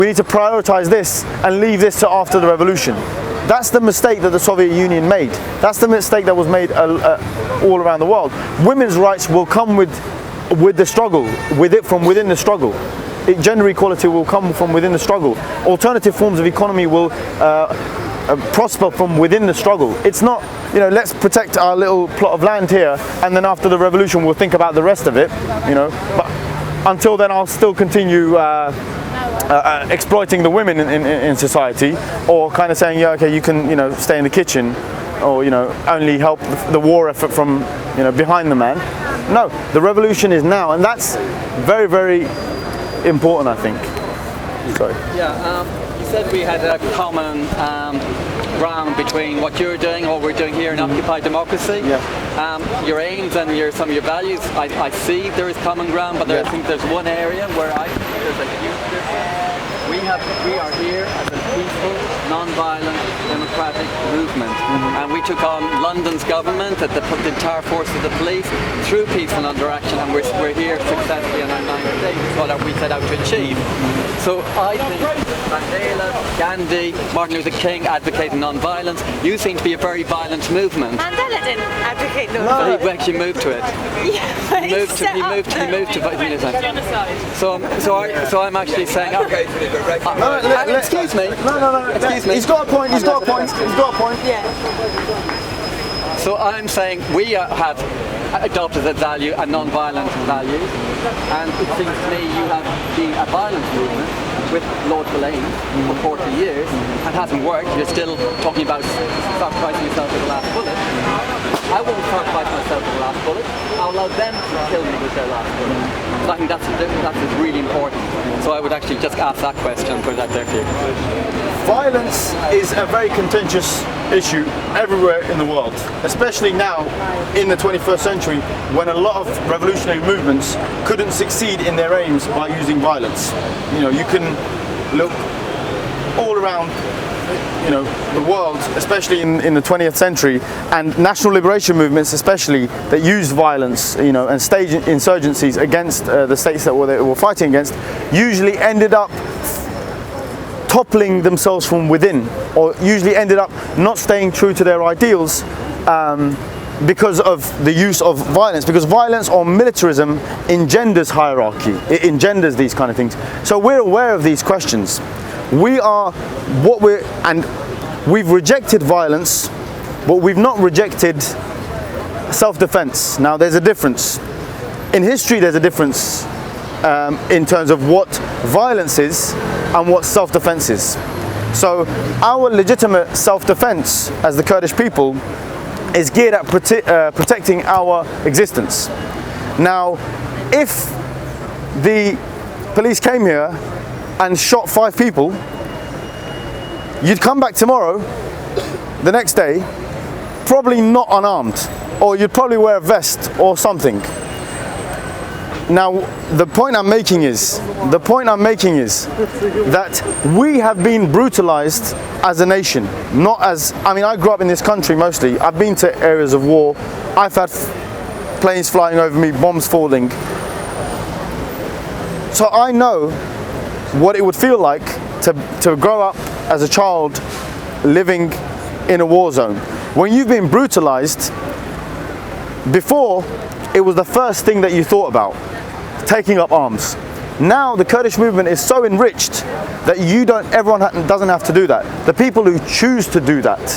We need to prioritize this and leave this to after the revolution. That's the mistake that the Soviet Union made. That's the mistake that was made all around the world. Women's rights will come with the struggle, from within the struggle. Gender equality will come from within the struggle. Alternative forms of economy will prosper from within the struggle. It's not, let's protect our little plot of land here, and then after the revolution we'll think about the rest of it, But until then I'll still continue exploiting the women in society, or kind of saying, yeah, okay, you can, stay in the kitchen, or, only help the war effort from, behind the man. No, the revolution is now, and that's very, very important, I think. Sorry. Yeah, you said we had a common ground between what you're doing and what we're doing here in Occupy Democracy. Yeah. Your aims and some of your values, I see there is common ground, but I think there's one area where I think there's a huge difference. We are here as a peaceful, non-violent, democratic movement, and we took on London's government, the entire force of the police, through peaceful interaction, and we're here successfully on our 9th day. That's what we set out to achieve. So I think Mandela, Gandhi, Martin Luther King advocating non-violence. You seem to be a very violent movement. Mandela didn't advocate non-violence. He actually moved to it. Yeah, but he moved to genocide. So I'm actually saying, okay. Excuse me. No. Excuse me. He's got a point. Yeah. So I'm saying we have adopted that value, a non-violent value, and it seems to me you have been a violent movement with laudable aims for 40 years and hasn't worked. You're still talking about sacrificing yourself with the last bullet. I won't sacrifice myself with the last bullet. I'll allow them to kill me with their last bullet. So I think that's really important. So I would actually just ask that question and put that there for you. Violence is a very contentious issue everywhere in the world, especially now in the 21st century, when a lot of revolutionary movements couldn't succeed in their aims by using violence. You can look all around the world, especially in the 20th century, and national liberation movements especially that used violence, and staged insurgencies against the states that they were fighting against, usually ended up toppling themselves from within, or usually ended up not staying true to their ideals because of the use of violence, because violence or militarism engenders hierarchy, it engenders these kind of things. So we're aware of these questions. We've rejected violence, but we've not rejected self-defense. Now there's a difference. In history there's a difference in terms of what violence is and what self-defense is. So our legitimate self-defense as the Kurdish people is geared at protecting our existence. Now, if the police came here and shot 5 people, you'd come back tomorrow, the next day, probably not unarmed, or you'd probably wear a vest or something. Now, the point I'm making is that we have been brutalized as a nation, I grew up in this country mostly. I've been to areas of war. I've had planes flying over me, bombs falling. So I know what it would feel like to grow up as a child living in a war zone. When you've been brutalized, before it was the first thing that you thought about, taking up arms. Now the Kurdish movement is so enriched that everyone doesn't have to do that. The people who choose to do that.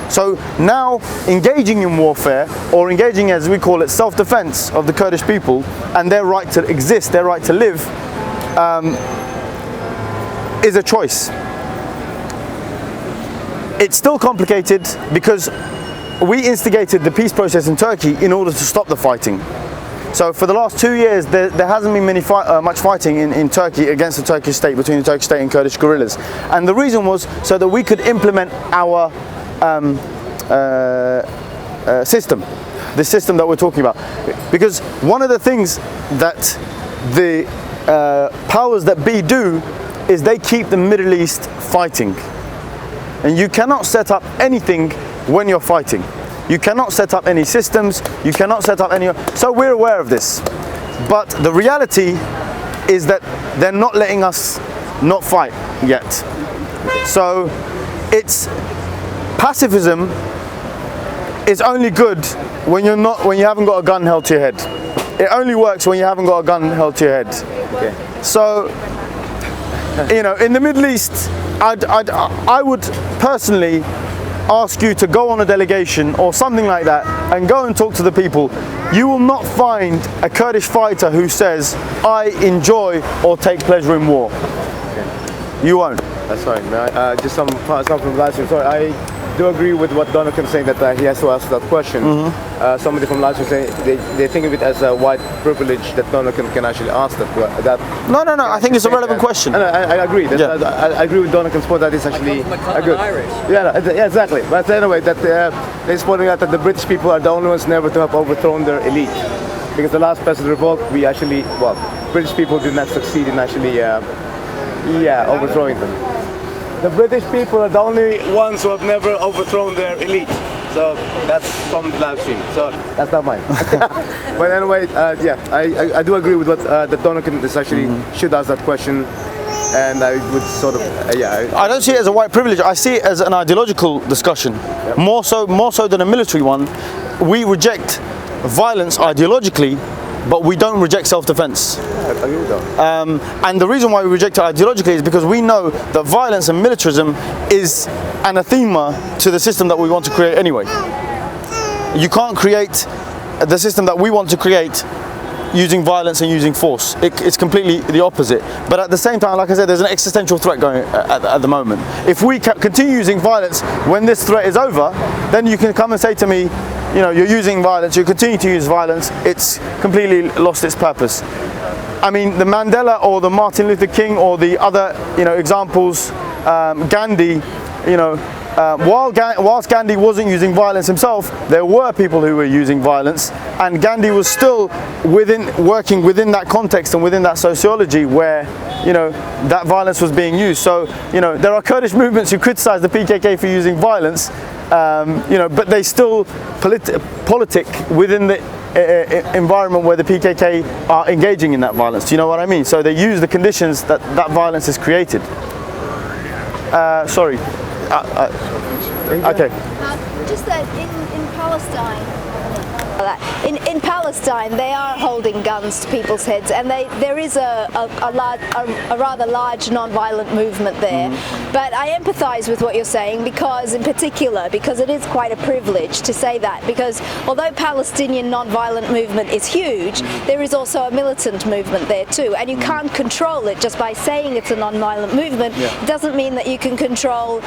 So now engaging in warfare, or engaging, as we call it, self-defense of the Kurdish people and their right to exist, their right to live, is a choice. It's still complicated because we instigated the peace process in Turkey in order to stop the fighting. So for the last 2 years, there hasn't been much fighting in Turkey against the Turkish state, between the Turkish state and Kurdish guerrillas. And the reason was so that we could implement our system, the system that we're talking about. Because one of the things that the powers that be do is they keep the Middle East fighting. And you cannot set up anything when you're fighting. You cannot set up any systems, you cannot set up any... So we're aware of this. But the reality is that they're not letting us not fight yet. So it's pacifism is only good when you haven't got a gun held to your head. It only works when you haven't got a gun held to your head. Okay. So, you know, in the Middle East, I would personally ask you to go on a delegation or something like that and go and talk to the people. You will not find a Kurdish fighter who says, I enjoy or take pleasure in war. Okay. You won't. That's fine. Just some from last year. Sorry, I do agree with what Donovan saying that he has to ask that question. Somebody from last year saying they think of it as a white privilege that Donovan can actually ask that. No. I think it's a relevant question. I agree. I agree with Donovan's point that it's actually a good. Irish. Yeah, exactly. But anyway, that they're pointing out that the British people are the only ones never to have overthrown their elite. Because the last Peasant Revolt, British people did not succeed in actually, overthrowing them. The British people are the only ones who have never overthrown their elite. So that's from the live stream. So that's not mine. But anyway, I do agree with what that Donovan is actually should ask that question. And I would sort of, I don't see it as a white privilege. I see it as an ideological discussion, more so than a military one. We reject violence ideologically, but we don't reject self-defense. I agree with that. And the reason why we reject it ideologically is because we know that violence and militarism is anathema to the system that we want to create anyway. You can't create the system that we want to create using violence and using force. It's completely the opposite. But at the same time, like I said, there's an existential threat going at the moment. If we continue using violence when this threat is over, then you can come and say to me, you know, you're using violence, you continue to use violence, it's completely lost its purpose. I mean, the Mandela or the Martin Luther King or the other, you know, examples, Gandhi, you know, whilst Gandhi wasn't using violence himself, there were people who were using violence, and Gandhi was still working within that context and within that sociology where, you know, that violence was being used. So, you know, there are Kurdish movements who criticize the PKK for using violence, you know, but they still politic within the environment where the PKK are engaging in that violence. Do you know what I mean? So they use the conditions that violence is created. Sorry. Okay. Just that in Palestine. In Palestine, they are holding guns to people's heads, and there is a rather large non-violent movement there. But I empathise with what you're saying because it is quite a privilege to say that, because although Palestinian non-violent movement is huge, there is also a militant movement there too, and you can't control it just by saying it's a non-violent movement. It doesn't mean that you can control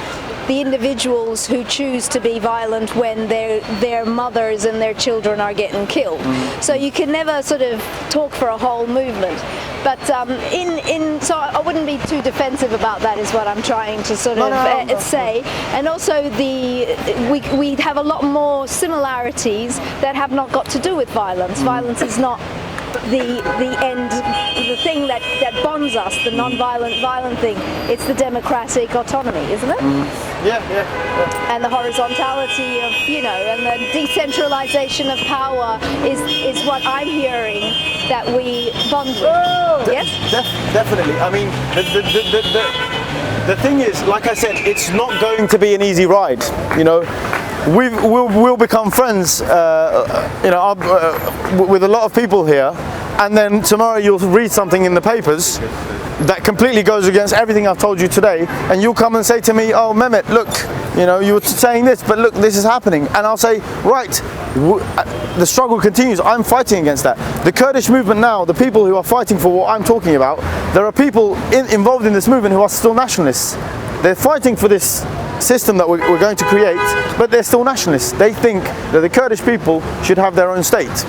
the individuals who choose to be violent when their mothers and their children are getting killed. So you can never sort of talk for a whole movement. But so I wouldn't be too defensive about that, is what I'm trying to sort of say. And also we have a lot more similarities that have not got to do with violence. Violence is not the end, the thing that bonds us, the non-violent, violent thing. It's the democratic autonomy, isn't it? Yeah. And the horizontality of, you know, and the decentralization of power is what I'm hearing that we bond with. Yes? Definitely. I mean, the thing is, like I said, it's not going to be an easy ride. You know, we'll become friends, you know, with a lot of people here, and then tomorrow you'll read something in the papers that completely goes against everything I've told you today, and you'll come and say to me, oh Mehmet, look, you know, you were saying this, but look, this is happening. And I'll say, right, the struggle continues, I'm fighting against that. The Kurdish movement now, the people who are fighting for what I'm talking about, there are people involved in this movement who are still nationalists. They're fighting for this system that we're going to create, but they're still nationalists. They think that the Kurdish people should have their own state.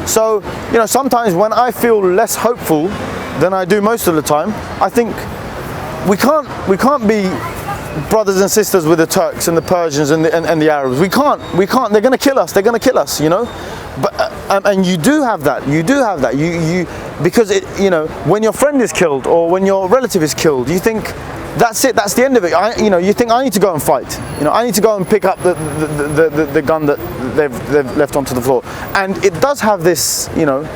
So, you know, sometimes when I feel less hopeful than I do most of the time, I think we can't be brothers and sisters with the Turks and the Persians and the Arabs. We can't. They're going to kill us. They're going to kill us. You know. But and you do have that. You do have that. You because it. You know, when your friend is killed or when your relative is killed, you think that's it. That's the end of it. You know, you think I need to go and fight. You know, I need to go and pick up the gun that they've left onto the floor. And it does have this, you know,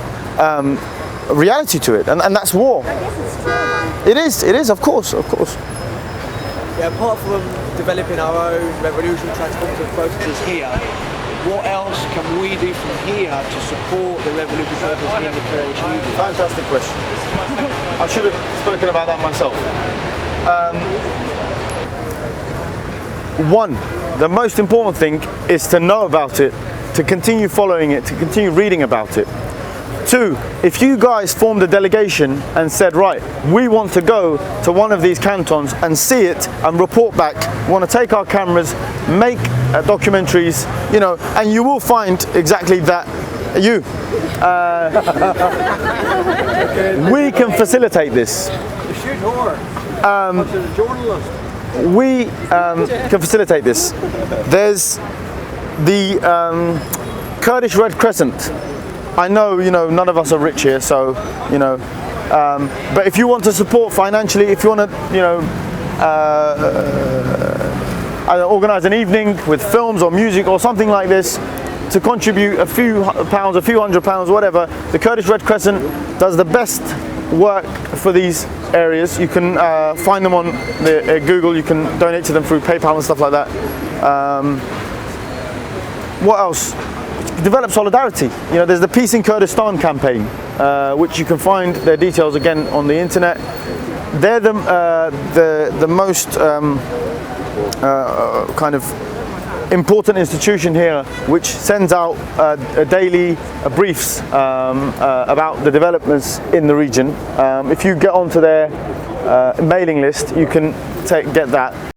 reality to it, and that's war. I guess it's true. It is, of course. Yeah, apart from developing our own revolution transformative processes here, what else can we do from here to support the revolution process in the Kurdish region? Fantastic question. I should have spoken about that myself. One, the most important thing is to know about it, to continue following it, to continue reading about it. Two, if you guys formed a delegation and said, right, we want to go to one of these cantons and see it and report back, we want to take our cameras, make documentaries, you know, and you will find exactly that. We can facilitate this. We can facilitate this. There's the Kurdish Red Crescent. I know, you know, none of us are rich here, so, you know, but if you want to support financially, if you want to, you know, organise an evening with films or music or something like this, to contribute a few pounds, a few £100, whatever, the Kurdish Red Crescent does the best work for these areas. You can find them on Google, you can donate to them through PayPal and stuff like that. What else? Develop solidarity. You know, there's the Peace in Kurdistan campaign, which you can find their details again on the internet. They're the most kind of important institution here, which sends out daily briefs about the developments in the region. If you get onto their mailing list, you can get that.